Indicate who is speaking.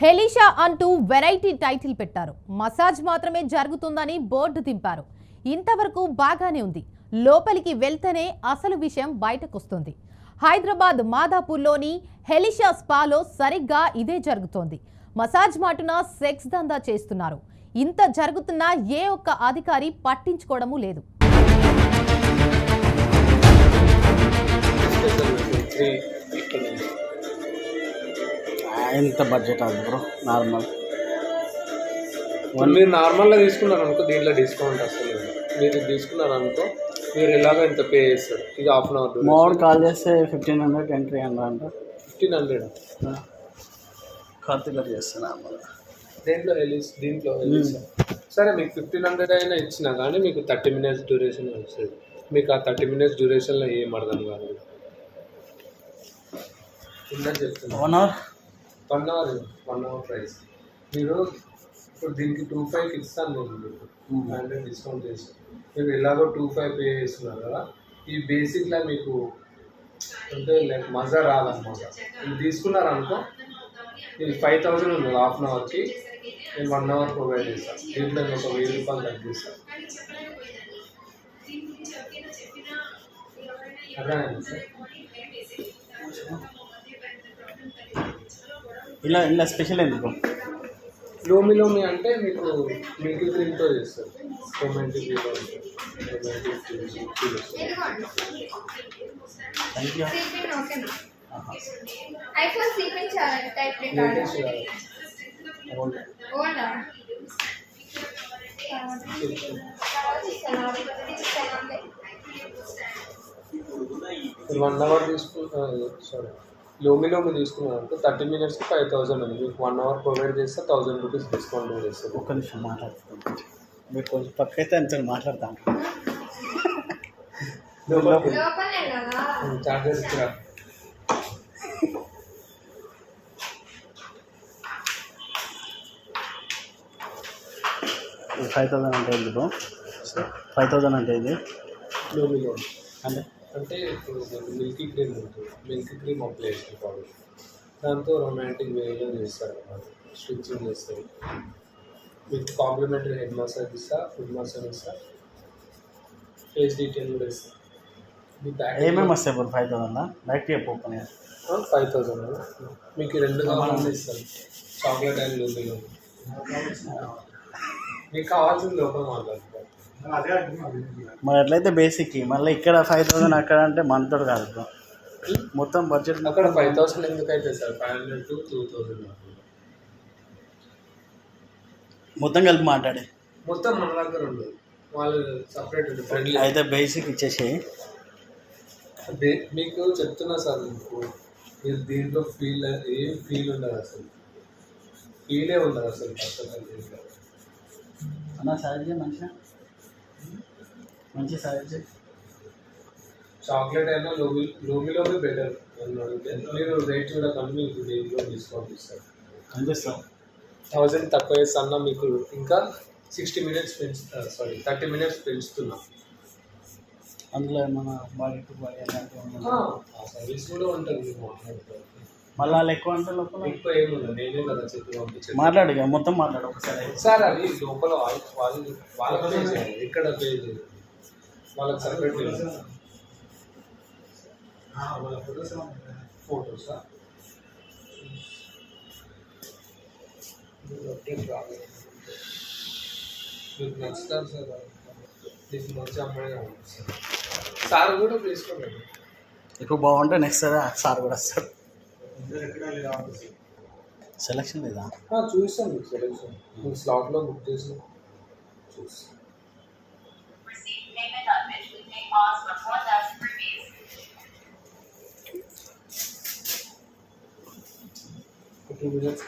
Speaker 1: హెలిషా అంటూ variety title పెట్టారు. Massage మాత్రమే జరుగుతుందని బోర్డు దింపారు. ఇంతవరకు బాగానే ఉంది. లోపలికి వెళ్తేనే అసలు విషయం బయటకొస్తుంది. హైదరాబాద్ మాదాపూర్లోని హెలిషా స్పాలో సరిగ్గా ఇదే జరుగుతోంది. మసాజ్ మాటున సెక్స్ దందా చేస్తున్నారు. ఇంత జరుగుతున్నా ఏ ఒక్క అధికారి పట్టించుకోవడమూ లేదు.
Speaker 2: ఎంత బడ్జెట్ అది బ్రో? నార్మల్
Speaker 3: మీరు నార్మల్గా తీసుకున్నారు అనుకో, దీంట్లో డిస్కౌంట్ అసలు మీరు తీసుకున్నారు అనుకో, మీరు ఎలాగో ఇంత పే చేస్తారు. ఇది half an hour
Speaker 2: mode call చేస్తే 1500 ఎంట్రీ అంట.
Speaker 3: 1500
Speaker 2: ఖర్చుగా చేస్తాను నార్మల్గా.
Speaker 3: దీంట్లో సరే మీకు 1500 అయినా ఇచ్చినా కానీ మీకు 30 minutes డ్యూరేషన్ వస్తుంది. మీకు ఆ 30 minutes డ్యూరేషన్లో ఏం అర్థం కాదు. ఇందాక చెప్తున్నా 1 అవర్ ప్రైస్. మీరు ఇప్పుడు దీనికి 25 ఇస్తాను నేను మీకు 100 డిస్కౌంట్ చేసి. మీరు ఎలాగో 25 పే చేస్తున్నారు కదా, ఈ బేసిక్లా మీకు అంటే లైక్ మజా రాదన్నమాట. మీరు తీసుకున్నారు అనుకో, ఇది 5000 ఉంది హాఫ్ అన్ అవర్కి, నేను 1 అవర్ ప్రొవైడ్ చేస్తాను. దీంట్లో నేను ఒక 1000 రూపాయలు తగ్గిస్తాను. అర్థమైంది సార్?
Speaker 2: ఇలా స్పెషల్ ఎందుకు?
Speaker 3: లోమి అంటే మీకు మిల్క్ క్రీమ్తో చేస్తారు. రొమాంటిక్ మీరు 1 అవర్ సారీ లోమి తీసుకున్నారు అనుకో, 30 minutesకి 5000 ఉంది. మీకు 1 అవర్ ప్రొవైడ్ చేస్తే 1000 రూపీస్ డిస్కౌంట్ చేస్తారు.
Speaker 2: ఒక్క నిమిషం మాట్లాడుతున్నాను. మీరు కొంచెం పక్క అయితే అంత మాట్లాడతాను.
Speaker 3: చార్జెస్ ఇక్కడ
Speaker 2: 5000 అంటే ఇది బ్రో? 5000 అంటే ఇది
Speaker 3: లోమి
Speaker 2: అంటే
Speaker 3: ఇప్పుడు మిల్క్ క్రీమ్ ఉంటుంది. మిల్క్ క్రీమ్ అప్లై చేసుకోవాలి. దాంతో రొమాంటిక్ వేలో చేస్తారు అన్నమాట. స్టిచ్చింగ్ చేస్తారు. మీకు కాంప్లిమెంటరీ హెడ్ మసాజ్ ఇస్తా, ఫుడ్ మసాజ్ ఇస్తా, ఫేస్ డీటెయిల్ కూడా ఇస్తా.
Speaker 2: ఏమేమి వస్తాయి బ్రో 5000? డైరెక్ట్ ఓపెన్
Speaker 3: 5000 మీకు 2 కావాలని ఇస్తాను. చాక్లెట్ అండ్ లోమిలో మీకు కావాల్సింది లోపల మాట్లాడుతారు.
Speaker 2: మరి ఎట్లయితే బేసిక్కి మళ్ళీ ఇక్కడ 5000 అక్కడ అంటే మనతో కాదు బ్రో. మొత్తం బడ్జెట్
Speaker 3: అక్కడ 5000 ఎందుకైతే సార్ 500 to 2000
Speaker 2: మొత్తం కలిపి మాట్లాడే
Speaker 3: మొత్తం మన దగ్గర ఉండదు. వాళ్ళు సపరేట్ ఫ్రెండ్లీ
Speaker 2: అయితే బేసిక్ ఇచ్చేసి
Speaker 3: మీకు చెప్తున్నా సార్. మీకు మీరు దీంట్లో ఏం ఫీల్ ఉండదు అసలు. ఫీలే ఉండదు అసలు. దీంట్లో
Speaker 2: అన్న సాయిజీ మంచి సాయిజీ.
Speaker 3: చాక్లెట్ అయినా లోమిలోనే బెటర్. మీరు రేట్ చూడకండి, మీకు దీంట్లో డిస్కౌంట్ ఇస్తారు.
Speaker 2: అనిపిస్తాం
Speaker 3: 1000 తక్కువ చేస్తున్నా. మీకు ఇంకా 60 minutes 30 minutes పెంచుతున్నా.
Speaker 2: అందులో ఏమన్నా బాడీ టు బాడీ అలాంటివి
Speaker 3: సర్వీస్ కూడా ఉంటుంది. మీరు మాట్లాడుతారు
Speaker 2: మళ్ళీ వాళ్ళు ఎక్కువ అంటే లోపల
Speaker 3: ఎక్కువ ఏముంది. నేనే కదా చెప్పి పంపించాను.
Speaker 2: మాట్లాడు మొత్తం మాట్లాడు ఒకసారి.
Speaker 3: సార్ అది లోపల వాళ్ళ పే చేయాలి. ఇక్కడ పే చేయాలి. వాళ్ళకి సపరేట్ ఫోటోసా మీకు నచ్చుతారు సార్. మీకు మంచి అమ్మాయి సార్ కూడా తీసుకోండి.
Speaker 2: ఎక్కువ బాగుంటే నెక్స్ట్ సార్ కూడా వస్తాడు. సెలక్షన్ లేదా?
Speaker 3: చూస్తాను మీకు సెలెక్షన్. మీకు స్లాట్లో బుక్ చేసి చూస్తాను. Minutes.